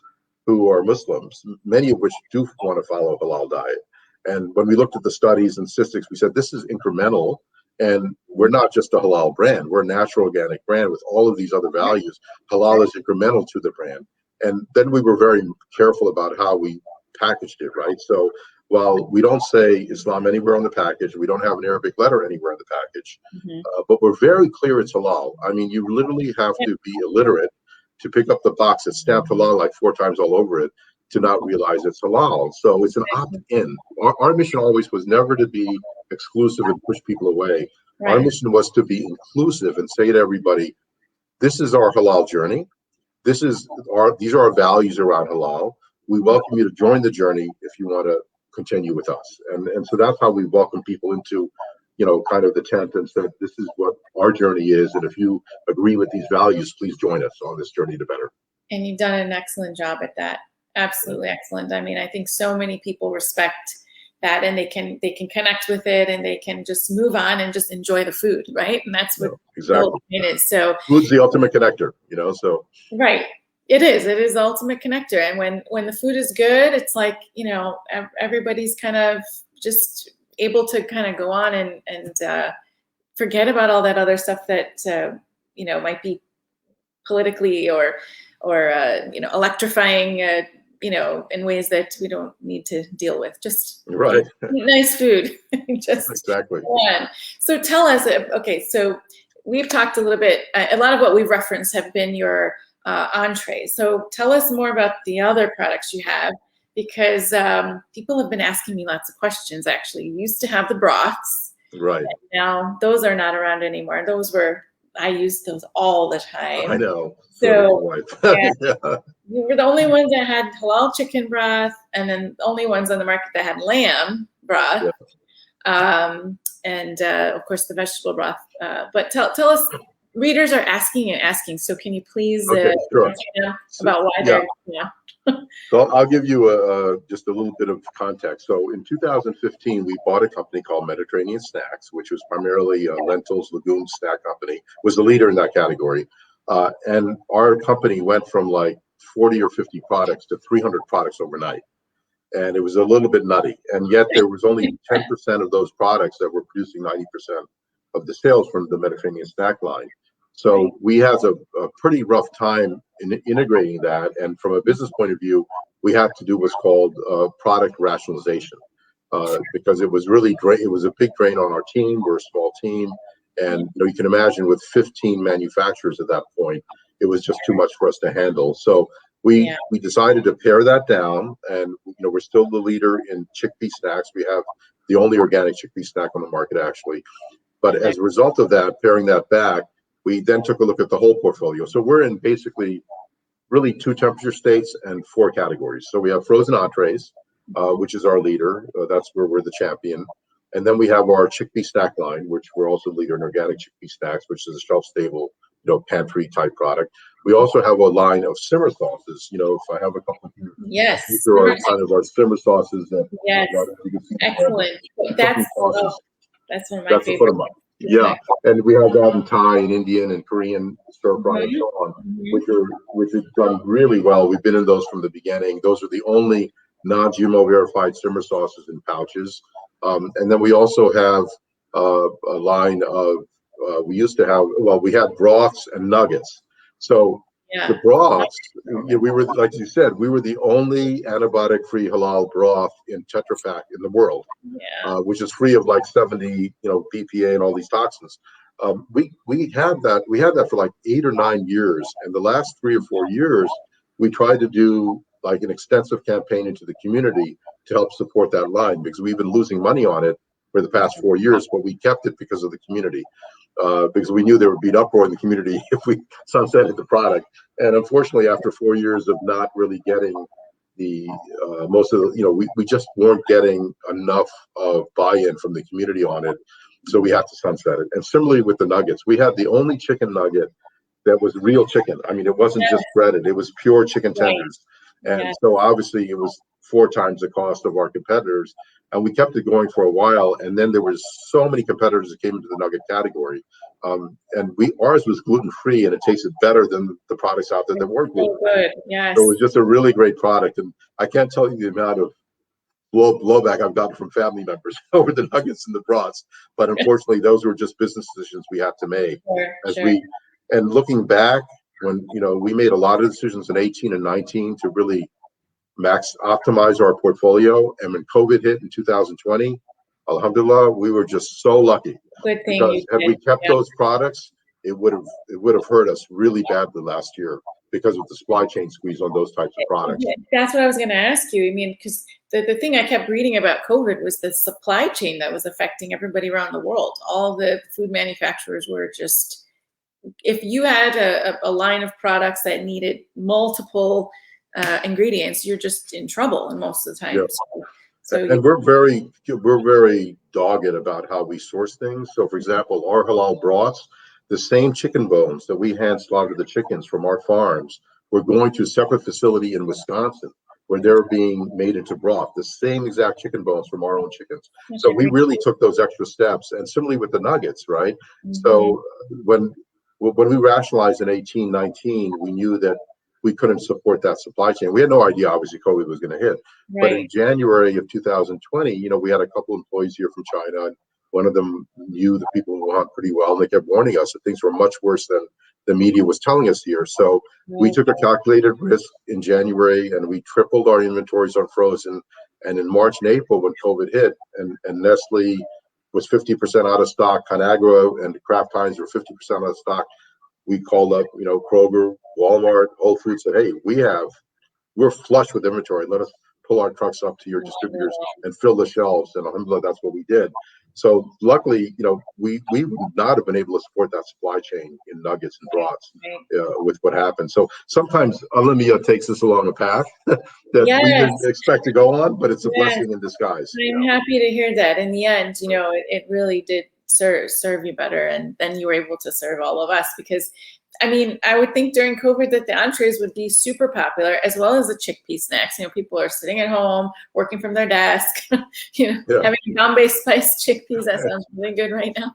who are Muslims, many of which do want to follow halal diet. And when we looked at the studies and statistics, we said this is incremental, and we're not just a halal brand. We're a natural organic brand with all of these other values. Halal is incremental to the brand. And then we were very careful about how we packaged it, right? So while we don't say Islam anywhere on the package, we don't have an Arabic letter anywhere in the package, but we're very clear it's halal. I mean, you literally have to be illiterate to pick up the box that's stamped halal like 4 times all over it to not realize it's halal. So it's an opt-in. Our mission always was never to be exclusive and push people away. Right. Our mission was to be inclusive and say to everybody, this is our halal journey. These are our values around halal. We welcome you to join the journey if you want to continue with us. And so that's how we welcome people into, kind of the tent and said, this is what our journey is. And if you agree with these values, please join us on this journey to better. And you've done an excellent job at that. Absolutely excellent. I mean, I think so many people respect that, and they can connect with it, and they can just move on and just enjoy the food, right? And that's what exactly it is. So food's the ultimate connector, so. Right. It is the ultimate connector. And when the food is good, it's like, everybody's kind of just able to kind of go on and forget about all that other stuff that, might be politically or electrifying, in ways that we don't need to deal with. Just right. Nice food. Just exactly. Fun. So tell us, okay, so we've talked a little bit, a lot of what we've referenced have been your entrees. So tell us more about the other products you have, because people have been asking me lots of questions. Actually, you used to have the broths, right? Now those are not around anymore. I used those all the time. I know. So yeah. We were the only ones that had halal chicken broth, and then the only ones on the market that had lamb broth, and of course the vegetable broth. But tell us. Readers are asking. So can you please sure. about why they're So I'll give you just a little bit of context. So in 2015, we bought a company called Mediterranean Snacks, which was primarily a lentils, legumes snack company, was the leader in that category. And our company went from like 40 or 50 products to 300 products overnight. And it was a little bit nutty. And yet there was only 10% of those products that were producing 90% of the sales from the Mediterranean snack line. So we had a pretty rough time in integrating that. And from a business point of view, we had to do what's called product rationalization because it was really great. It was a big drain on our team. We're a small team. And you can imagine with 15 manufacturers at that point, it was just too much for us to handle. So we decided to pare that down. And we're still the leader in chickpea snacks. We have the only organic chickpea snack on the market, actually. But as a result of that, paring that back, we then took a look at the whole portfolio. So we're in basically really 2 temperature states and 4 categories. So we have frozen entrees, which is our leader. That's where we're the champion. And then we have our chickpea snack line, which we're also the leader in organic chickpea snacks, which is a shelf-stable, pantry type product. We also have a line of simmer sauces. If I have a couple here, these are kind of our simmer sauces. Excellent. That's one of my favorites. Yeah, and we have that in Thai and Indian and Korean stir fry and so on, which are done really well. We've been in those from the beginning. Those are the only non-GMO verified simmer sauces in pouches. And then we also have a line of we had broths and nuggets. So the broths, we were, like you said, we were the only antibiotic-free halal broth in Tetra Pak in the world, which is free of like 70, BPA and all these toxins. We had that for like 8 or 9 years, and the last 3 or 4 years, we tried to do like an extensive campaign into the community to help support that line because we've been losing money on it for the past 4 years, but we kept it because of the community. Because we knew there would be an uproar in the community if we sunsetted the product. And unfortunately, after 4 years of not really getting the most of the, we just weren't getting enough of buy-in from the community on it. So we had to sunset it. And similarly with the nuggets, we had the only chicken nugget that was real chicken. I mean, it wasn't just breaded, it was pure chicken tenders. And Yeah. so obviously it was 4 times the cost of our competitors. And we kept it going for a while. And then there was so many competitors that came into the nugget category. And ours was gluten-free, and it tasted better than the products out there that were So gluten-free. good. Yes. So it was just a really great product. And I can't tell you the amount of blowback I've gotten from family members over the nuggets and the brats. But unfortunately, those were just business decisions we had to make. Sure. And looking back, when we made a lot of decisions in 18 and 19 to really optimize our portfolio. And when COVID hit in 2020, alhamdulillah, we were just so lucky. Good thing Because you had did. we kept Yeah. those products, it would have hurt us really badly last year because of the supply chain squeeze on those types of products. Yeah, that's what I was going to ask you. I mean, because the thing I kept reading about COVID was the supply chain that was affecting everybody around the world. All the food manufacturers were just, if you had a line of products that needed multiple ingredients, you're just in trouble, and most of the time. Yeah. So And we're very dogged about how we source things. So, for example, our halal broths, the same chicken bones that we hand slaughter the chickens from our farms, we're going to a separate facility in Wisconsin where they're being made into broth. The same exact chicken bones from our own chickens. So we really took those extra steps. And similarly with the nuggets, right? So when we rationalized in 18, 19, we knew that we couldn't support that supply chain. We had no idea, obviously, COVID was going to hit. But in January of 2020, we had a couple employees here from China. And one of them knew the people in Wuhan pretty well. And they kept warning us that things were much worse than the media was telling us here. So we took a calculated risk in January, and we tripled our inventories on frozen. And in March and April, when COVID hit, and Nestle was 50% out of stock, Conagra and Kraft Heinz were 50% out of stock, we called up, Kroger, Walmart, Whole Foods, said, hey, we're flush with inventory. Let us pull our trucks up to your distributors and fill the shelves. And alhamdulillah, that's what we did. So luckily, we would not have been able to support that supply chain in nuggets and broths with what happened. So sometimes Alamia takes us along a path that we didn't expect to go on, but it's a blessing in disguise. I'm happy to hear that. In the end, it really did serve you better, and then you were able to serve all of us, because I mean, I would think during COVID that the entrees would be super popular, as well as the chickpea snacks. People are sitting at home, working from their desk, having Bombay spiced chickpeas. That sounds really good right now.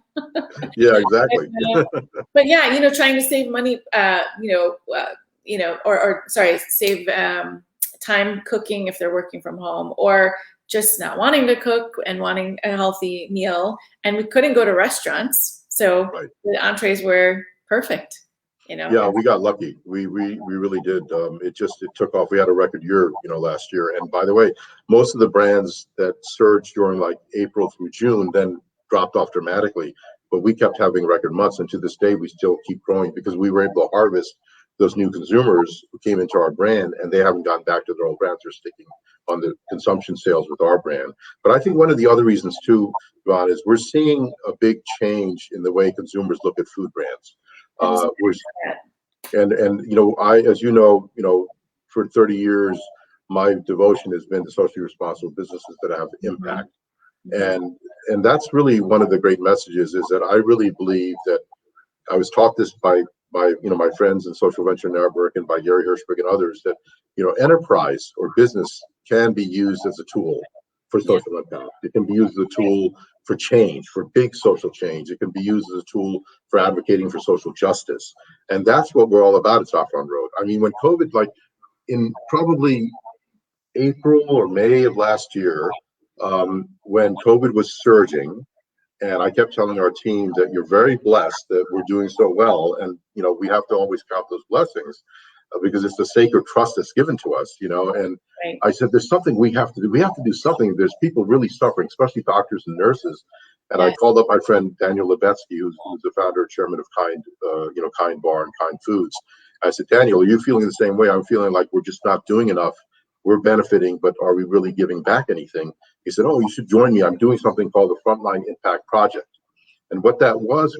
Yeah, exactly. But yeah, trying to save money, save time cooking if they're working from home, or just not wanting to cook and wanting a healthy meal. And we couldn't go to restaurants, so the entrees were perfect. Yeah, we got lucky. We really did. It took off. We had a record year, last year. And by the way, most of the brands that surged during like April through June then dropped off dramatically. But we kept having record months, and to this day we still keep growing because we were able to harvest those new consumers who came into our brand, and they haven't gone back to their old brands. They're sticking on the consumption sales with our brand. But I think one of the other reasons too, Ron, is we're seeing a big change in the way consumers look at food brands. As for 30 years, my devotion has been to socially responsible businesses that have impact. And that's really one of the great messages, is that I really believe that I was taught this by my friends in Social Venture Network and by Gary Hirschberg and others, that enterprise or business can be used as a tool for social impact. It can be used as a tool for change, for big social change. It can be used as a tool for advocating for social justice. And that's what we're all about at Saffron Road. I mean, when COVID, like in probably April or May of last year, when COVID was surging, and I kept telling our team that you're very blessed that we're doing so well. And, we have to always count those blessings because it's the sacred trust that's given to us, and I said, there's something we have to do. We have to do something. There's people really suffering, especially doctors and nurses. And I called up my friend, Daniel Lebetsky, who's the founder and chairman of Kind Bar and Kind Foods. I said, Daniel, are you feeling the same way? I'm feeling like we're just not doing enough. We're benefiting, but are we really giving back anything? He said, oh, you should join me. I'm doing something called the Frontline Impact Project. And what that was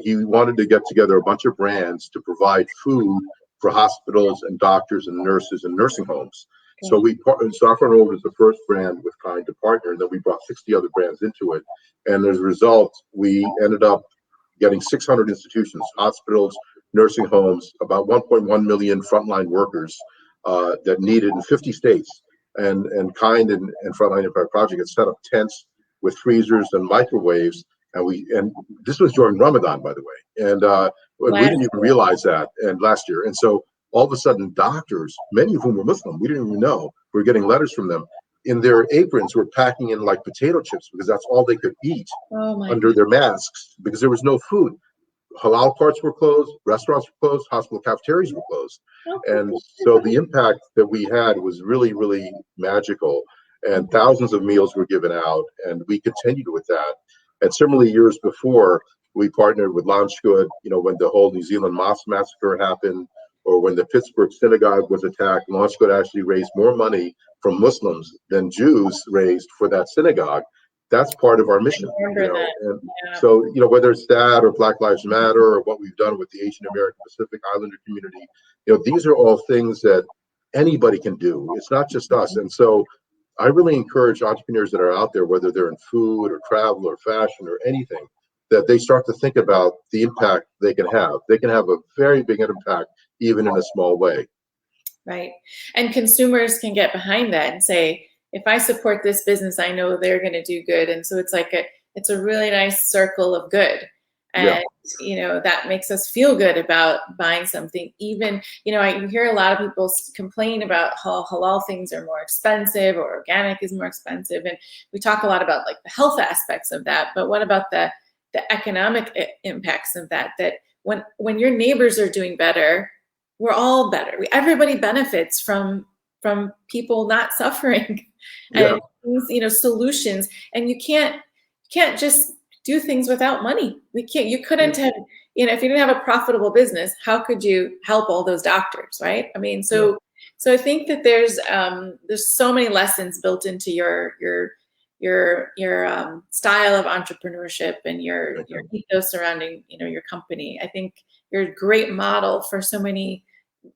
he wanted to get together a bunch of brands to provide food for hospitals and doctors and nurses and nursing homes. So Saffron Road was the first brand with Kind to partner, and then we brought 60 other brands into it. And as a result, we ended up getting 600 institutions, hospitals, nursing homes, about 1.1 million frontline workers that needed in 50 states. And Kind and Frontline Impact Project had set up tents with freezers and microwaves. And this was during Ramadan, by the way. And we didn't even realize that last year. And so all of a sudden, doctors, many of whom were Muslim, we didn't even know, we were getting letters from them. In their aprons were packing in like potato chips because that's all they could eat under their masks because there was no food. Halal carts were closed, restaurants were closed, hospital cafeterias were closed. And so the impact that we had was really, really magical. And thousands of meals were given out, and we continued with that. And similarly, years before, we partnered with Launch Good, when the whole New Zealand mosque massacre happened, or when the Pittsburgh synagogue was attacked. Launch Good actually raised more money from Muslims than Jews raised for that synagogue. That's part of our mission. So, whether it's that or Black Lives Matter or what we've done with the Asian American Pacific Islander community, these are all things that anybody can do. It's not just us. And so I really encourage entrepreneurs that are out there, whether they're in food or travel or fashion or anything, that they start to think about the impact they can have. They can have a very big impact, even in a small way. Right. And consumers can get behind that and say, if I support this business, I know they're going to do good. And so it's like it's a really nice circle of good. And, that makes us feel good about buying something. Even, I hear a lot of people complain about how halal things are more expensive or organic is more expensive. And we talk a lot about like the health aspects of that. But what about the economic impacts of that? That when your neighbors are doing better, we're all better. Everybody benefits from people not suffering and solutions. And you can't just do things without money. You couldn't have, if you didn't have a profitable business, how could you help all those doctors, right? I mean, so I think that there's so many lessons built into your style of entrepreneurship and your ethos surrounding, your company. I think you're a great model for so many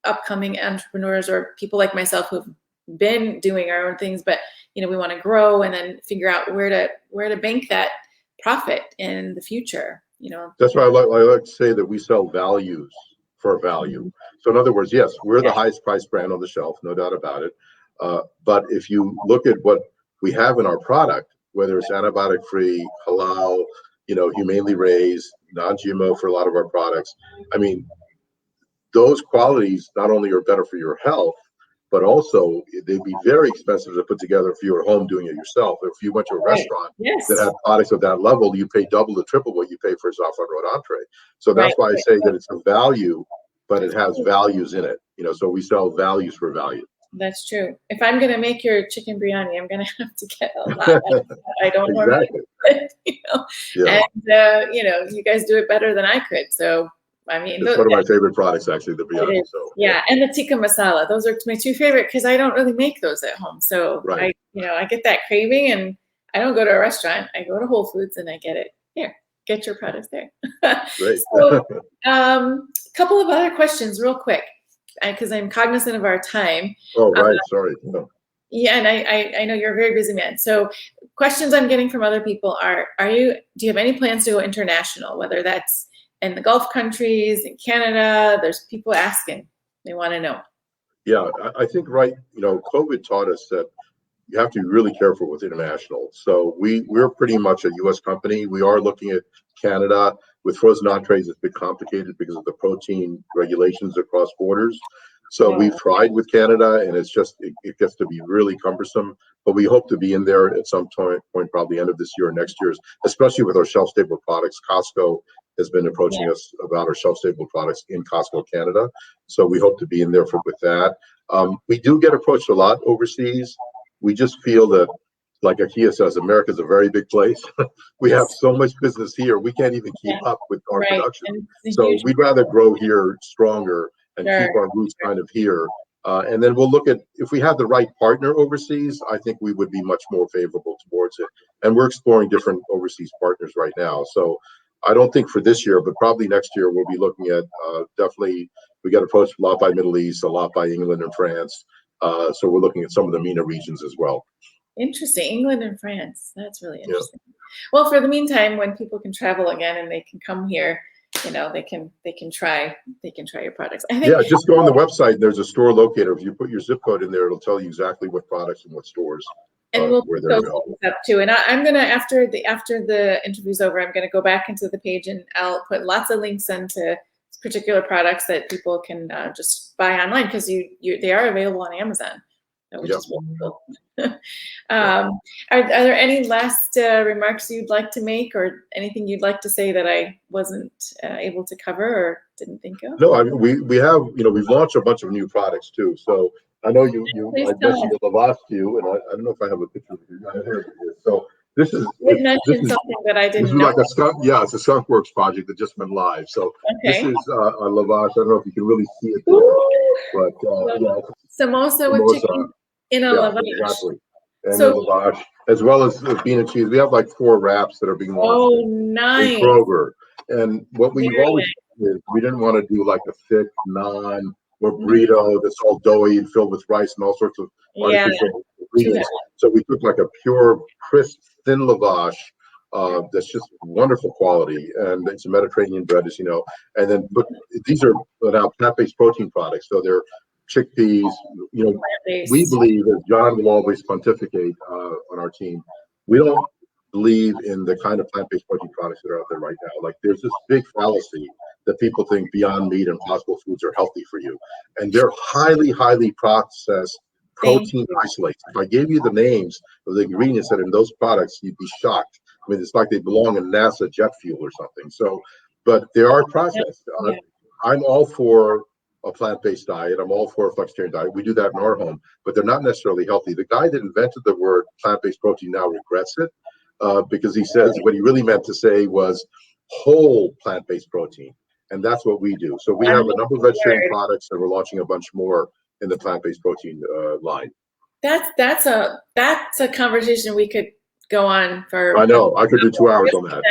upcoming entrepreneurs or people like myself who've been doing our own things, but we want to grow and then figure out where to bank that profit in the future. That's why I like to say that we sell values for value. So in other words, yes, we're the highest priced brand on the shelf, no doubt about it. But if you look at what we have in our product, whether it's antibiotic free, halal, humanely raised, non-GMO for a lot of our products, I mean, those qualities not only are better for your health, but also they'd be very expensive to put together if you were home doing it yourself. If you went to a restaurant that had products of that level, you pay double to triple what you pay for a Saffron Road entree. So that's why I say that it's a value, but it has values in it. So we sell values for value. That's true. If I'm going to make your chicken biryani, I'm going to have to get a lot. I don't normally do it, and you guys do it better than I could. So I mean, it's one of my favorite products, actually, the biryani. And the tikka masala. Those are my two favorite because I don't really make those at home. So I get that craving, and I don't go to a restaurant. I go to Whole Foods and I get it here. Get your products there. Great. So, couple of other questions, real quick, because I'm cognizant of our time. Oh, right. Sorry. No. Yeah, and I know you're a very busy man. So, questions I'm getting from other people do you have any plans to go international? Whether that's in the Gulf countries, in Canada, there's people asking. They want to know. Yeah, I think COVID taught us that you have to be really careful with international. So we're pretty much a U.S. company. We are looking at Canada. With frozen entrees, it's a bit complicated because of the protein regulations across borders. So we've tried with Canada, and it gets to be really cumbersome. But we hope to be in there at some point, probably end of this year or next year, especially with our shelf-stable products. Costco has been approaching us about our shelf-stable products in Costco Canada. So we hope to be in there with that. We do get approached a lot overseas. We just feel that, like IKEA says, America's a very big place. We have so much business here, we can't even keep up with our production. So we'd rather grow here stronger and keep our roots kind of here. And then we'll look at, if we have the right partner overseas, I think we would be much more favorable towards it. And we're exploring different overseas partners right now. So I don't think for this year, but probably next year, we'll be looking at definitely, we get approached a lot by Middle East, a lot by England and France. So we're looking at some of the MENA regions as well. Interesting. England and France. That's really interesting. Well, for the meantime, when people can travel again and they can come here, they can try your products. I think. Yeah, just go on the website. There's a store locator. If you put your zip code in there, it'll tell you exactly what products and what stores And we'll where put they're those available. things up too. And I'm gonna after the interview's over, I'm gonna go back into the page and I'll put lots of links into particular products that people can just buy online, because they are available on Amazon, which Yep. is wonderful. Are there any last remarks you'd like to make, or anything you'd like to say that I wasn't able to cover or didn't think of? No, I mean, we have, we've launched a bunch of new products too. So I know Please I tell mentioned the Lavash to you, and I don't know if I have a picture of you. Here it is. So this is You mentioned something that I this didn't is know. like a skunk. Yeah, it's a skunkworks project that just went live. So this Okay. is a Lavash. I don't know if you can really see it there, Ooh. but yeah, Samosa with Samosa. chicken in a Yeah, lavash. exactly. And So- the lavash, as well as the bean and cheese. We have like 4 wraps that are being launched Oh, in nice. Kroger. And what we've Very always did, we didn't want to do like a thick naan or burrito that's all doughy and filled with rice and all sorts of Yeah. artificial ingredients. So we took like a pure, crisp, thin lavash that's just wonderful quality, and it's a Mediterranean bread, as you know. And then these are now plant-based protein products, so they're chickpeas. Plant-based. We believe, as John will always pontificate on our team, we don't believe in the kind of plant-based protein products that are out there right now. Like, there's this big fallacy that people think Beyond Meat and Impossible Foods are healthy for you, and they're highly, highly processed protein isolates. If I gave you the names of the ingredients that are in those products, you'd be shocked. I mean, it's like they belong in NASA jet fuel or something. So, but they are processed. Yeah. I'm all for a plant-based diet. I'm all for a flexitarian diet. We do that in our home, but they're not necessarily healthy. The guy that invented the word plant-based protein now regrets it because he says what he really meant to say was whole plant-based protein, and that's what we do. So we have a number of vegetarian products, and we're launching a bunch more in the plant-based protein line. That's a conversation we could go on for. I know, I could do 2 hours on that.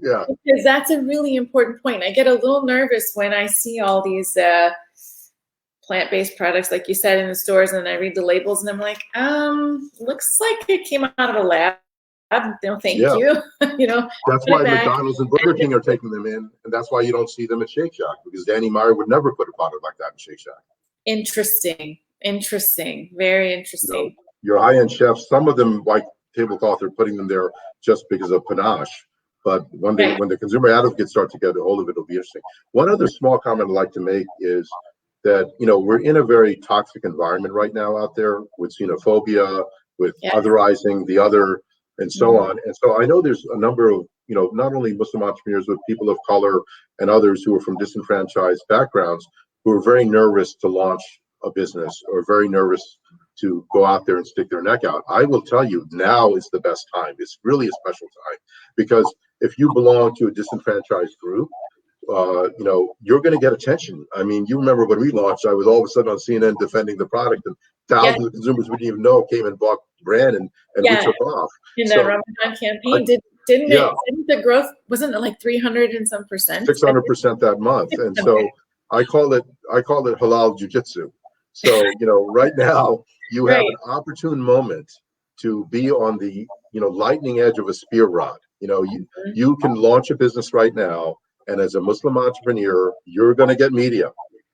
Yeah, because that's a really important point. I get a little nervous when I see all these plant-based products, like you said, in the stores, and I read the labels, and I'm like, looks like it came out of a lab. No, thank you. That's why McDonald's and Burger King are taking them in, and that's why you don't see them at Shake Shack, because Danny Meyer would never put a product like that in Shake Shack. Interesting, very interesting. Your high-end chefs, some of them, like Tablecloth, are putting them there just because of panache. But when the consumer advocates start to get a hold of it, it'll be interesting. One other small comment I'd like to make is that we're in a very toxic environment right now out there with xenophobia, with otherizing the other, and so on. And so I know there's a number of not only Muslim entrepreneurs, but people of color and others who are from disenfranchised backgrounds who are very nervous to launch a business or very nervous to go out there and stick their neck out. I will tell you, now is the best time. It's really a special time, because if you belong to a disenfranchised group, you're going to get attention. I mean, you remember when we launched, I was all of a sudden on CNN defending the product, and thousands of consumers we didn't even know came and bought the brand, and we took off. In the Ramadan campaign, didn't the growth, wasn't it like 300 and some percent? 600% that month. And so I call it halal jujitsu. So, right now you have an opportune moment to be on the, lightning edge of a spear rod. You can launch a business right now, and as a Muslim entrepreneur, you're going to get media.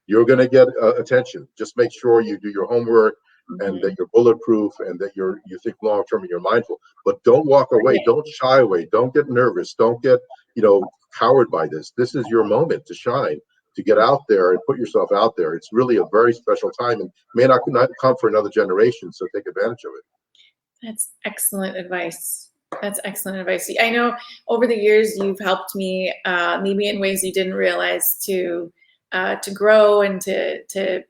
You're going to get attention. Just make sure you do your homework and that you're bulletproof and that you think long term and you're mindful. But don't walk away. Don't shy away. Don't get nervous. Don't get cowed by this. This is your moment to shine, to get out there and put yourself out there. It's really a very special time, and may not come for another generation. So take advantage of it. That's excellent advice. I know over the years you've helped me, maybe in ways you didn't realize, to grow and to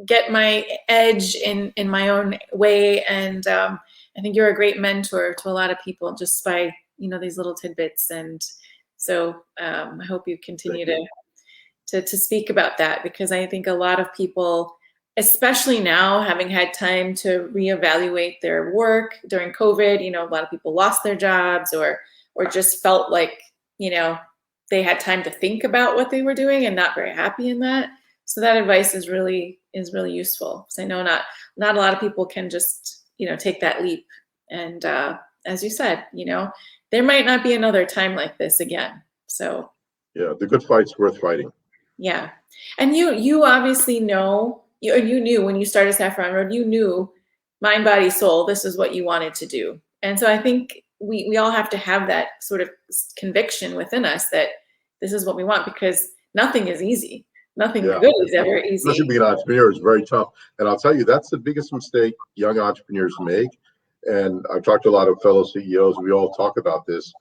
get my edge in my own way. And I think you're a great mentor to a lot of people just by these little tidbits. And so I hope you continue to speak about that, because I think a lot of people, especially now, having had time to reevaluate their work during COVID, a lot of people lost their jobs or just felt like, they had time to think about what they were doing and not very happy in that. So that advice is really useful, because I know not a lot of people can just, take that leap. And as you said, there might not be another time like this again. So Yeah, the good fight's worth fighting. Yeah. And you obviously know, you knew when you started Saffron Road, you knew mind, body, soul, this is what you wanted to do. And so I think we all have to have that sort of conviction within us that this is what we want, because nothing is easy. Nothing Yeah. good is ever Especially easy. being an entrepreneur is very tough. And I'll tell you, that's the biggest mistake young entrepreneurs make. And I've talked to a lot of fellow CEOs. We all talk about this.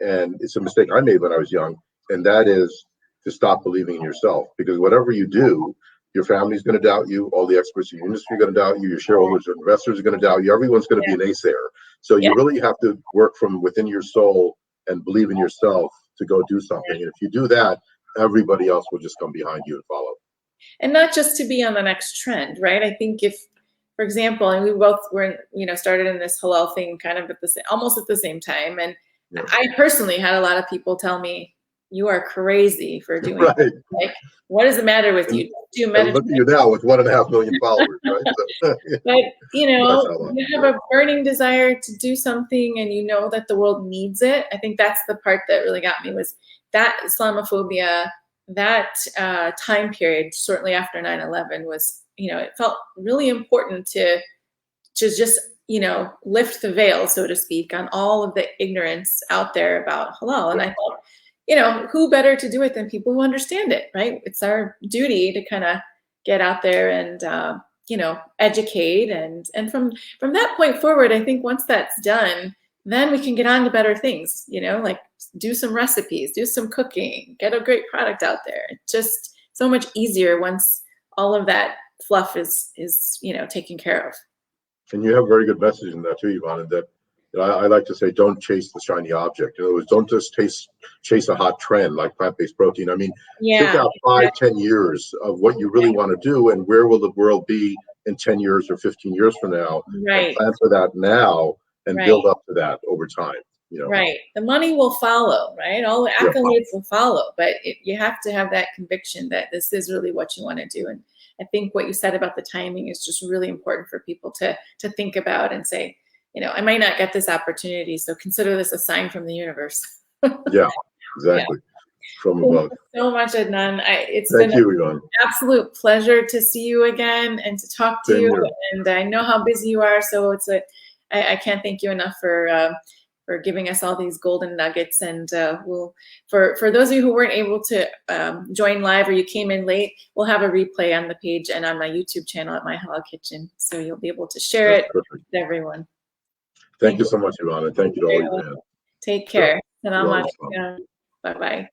And it's a mistake I made when I was young. And that is to stop believing in yourself. Because whatever you do, your family's going to doubt you. All the experts in your industry are going to doubt you. Your shareholders or investors are going to doubt you. Everyone's going to Yeah. be an naysayer. So Yeah. you really have to work from within your soul and believe in yourself to go do something. And if you do that, everybody else will just come behind you and follow. And not just to be on the next trend, right? I think if, for example, and we both were, started in this halal thing kind of almost at the same time. And Yeah. I personally had a lot of people tell me, you are crazy for doing Right. it. Like, what is the matter with you? Do And meditation. look at you now with 1.5 million followers, right? So, But, That's how you have a burning desire to do something and you know that the world needs it. I think that's the part that really got me, was that Islamophobia, that time period shortly after 9/11 was, it felt really important to just, lift the veil, so to speak, on all of the ignorance out there about halal. And I thought, who better to do it than people who understand it, right? It's our duty to kind of get out there and, educate. And from that point forward, I think once that's done, then we can get on to better things, like do some recipes, do some cooking, get a great product out there. It's just so much easier once all of that fluff is taken care of. and you have a very good message in that too, Yvonne. That I like to say, don't chase the shiny object. In other words, don't just chase a hot trend like plant-based protein. I mean, think out 5-10 years of what you really want to do, and where will the world be in 10 years or 15 years from now. Right. And plan for that now and Right. build up to that over time. Right. The money will follow, right? All the accolades will follow, but you have to have that conviction that this is really what you want to do. And I think what you said about the timing is just really important for people to think about and say, I might not get this opportunity, so consider this a sign from the universe. Yeah, exactly. From above. Thank you so much, Adnan. It's Thank been you, Yvonne. an absolute pleasure to see you again and to talk to Same you. here. And I know how busy you are, so I can't thank you enough for giving us all these golden nuggets. And for those of you who weren't able to join live or you came in late, we'll have a replay on the page and on my YouTube channel at My Halal Kitchen, so you'll be able to share That's it perfect. with everyone. Thank you so much, Yvonne, and thank you to all you. Take care. Salam You're alaikum. Bye-bye.